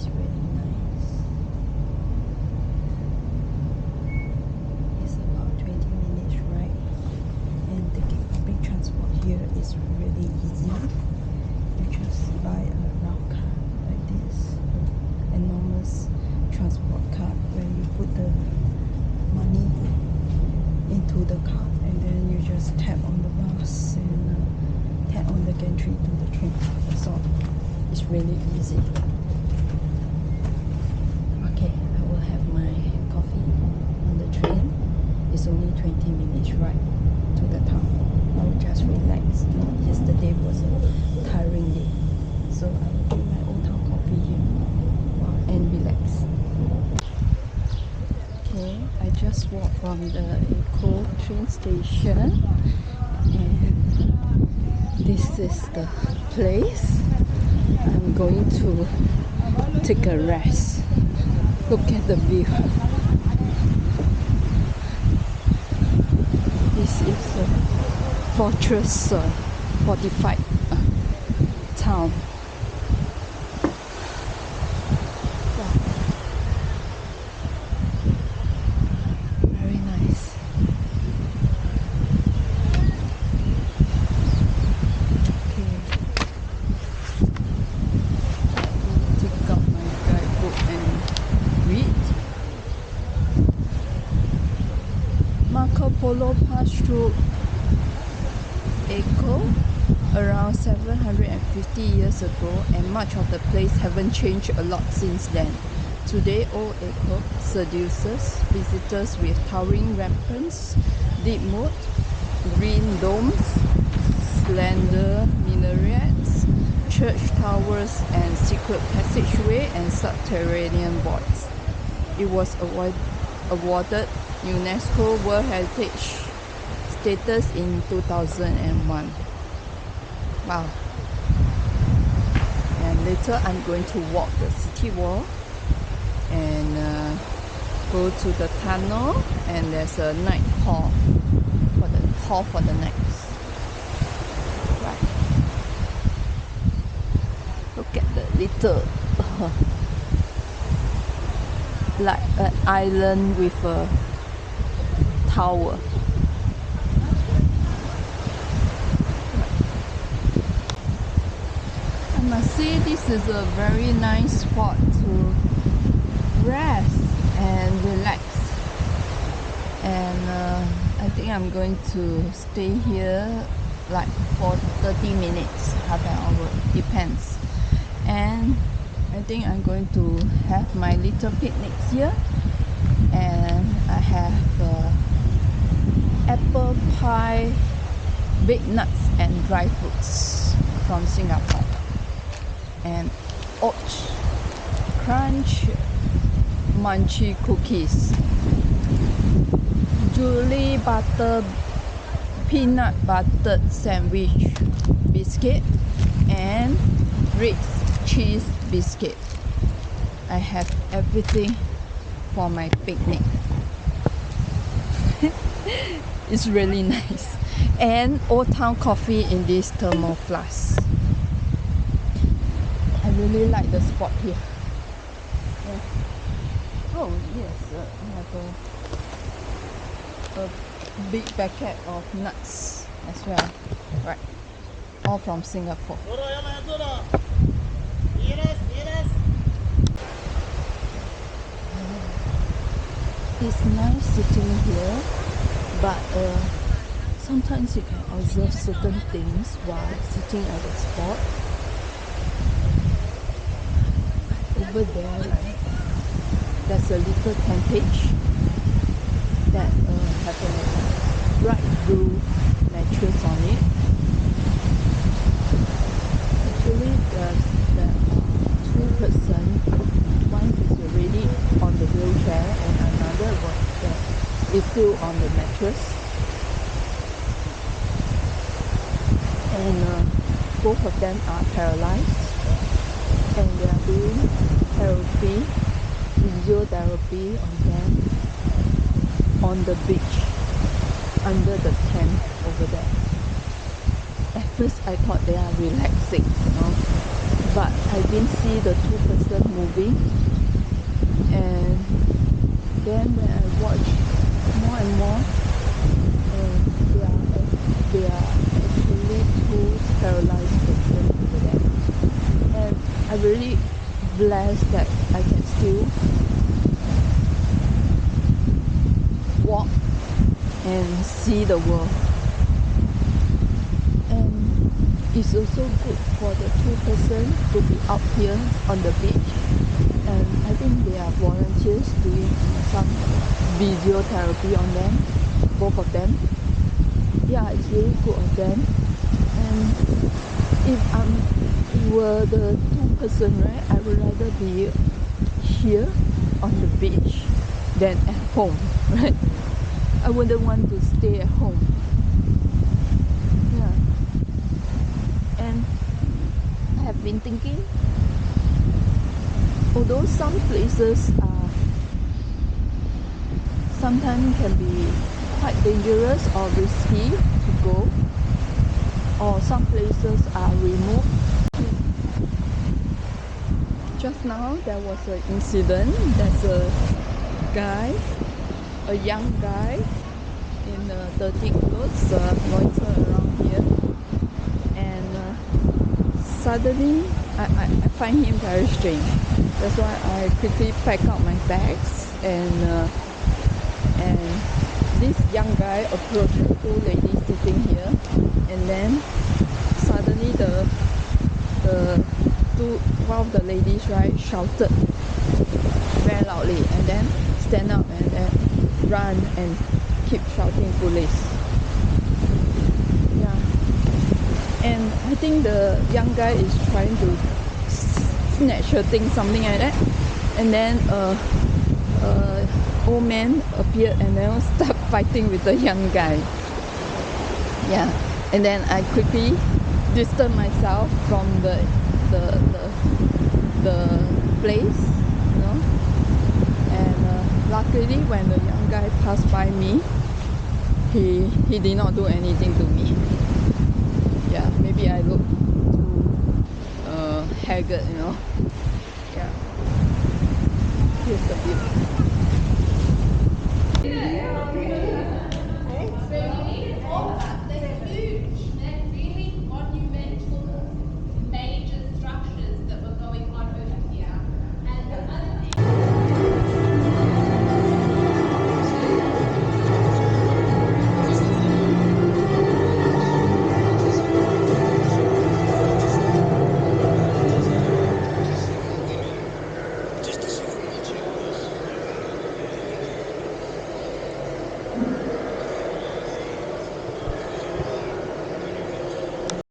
It's really nice. It's about 20 minutes ride, and taking public transport here is really easy. You just buy a round card like this, enormous transport card where you put the money into the card, and then you just tap on the bus and tap on the gantry to the train. That's all. It's really easy. Okay, I will have my coffee on the train. It's only 20 minutes ride to the town. I will just relax. Yesterday was a tiring day, so I will drink my old town coffee here and relax. Okay, I just walked from the Akko train station, and this is the place I'm going to take a rest. Look at the view. This is a fortress fortified town. Wow. Very nice. Okay. Let me take out my guidebook and read. Marco Polo passed through Akko around 750 years ago, and much of the place haven't changed a lot since then. Today, old Akko seduces visitors with towering ramparts, deep moat, green domes, slender minarets, church towers, and secret passageway and subterranean voids. It was awarded UNESCO World Heritage status in 2001. Wow. And later I'm going to walk the city wall and go to the tunnel, and there's a night hall for the night. Right. Look at the little like an island with a tower. I must say this is a very nice spot to rest and relax, and I think I'm going to stay here like for 30 minutes, half an hour, depends. And I think I'm going to have my little picnic here, and I have apple pie, baked nuts and dry fruits from Singapore, and oat crunch munchy cookies, Julie butter peanut butter sandwich biscuit, and Ritz cheese biscuit. I have everything for my picnic. It's really nice. And Old Town coffee in this thermal flask. I really like the spot here. Yeah. Oh yes, I have a big packet of nuts as well. Right, all from Singapore. It's nice sitting here, but sometimes you can observe certain things while sitting at the spot. Over there, right, there's a little tentage that have a bright blue mattress on it. Actually, there are two persons. One is already on the wheelchair, and another is still on the mattress. And both of them are paralyzed, and they are doing therapy, physiotherapy on them on the beach under the tent over there. At first I thought they are relaxing, but I didn't see the two-person moving. And then when I watch more and more, they are actually two paralyzed person over there. And I'm really blessed that I can still walk and see the world. And it's also good for the two person to be out here on the beach. And I think they are volunteers doing some physiotherapy on them, both of them. Yeah, it's really good of them. And if I were the two person, right, I would rather be here on the beach than at home, right? I wouldn't want to stay at home. Yeah. And I have been thinking, although some places are sometimes can be quite dangerous or risky to go, or some places are remote. Just now there was an incident. There's a guy, a young guy in dirty clothes loiter around here, and suddenly I find him very strange. That's why I quickly pack out my bags, and this young guy approached the two ladies sitting here, and then suddenly one of the ladies, right, shouted very loudly, and then stand up and then run and keep shouting police. Yeah. And I think the young guy is trying to snatch a thing, something like that, and then old man appeared and then start fighting with the young guy. Yeah. And then I quickly distance myself from the place, you know. And luckily when the young guy passed by me, he did not do anything to me. Yeah, maybe I look too haggard, you know.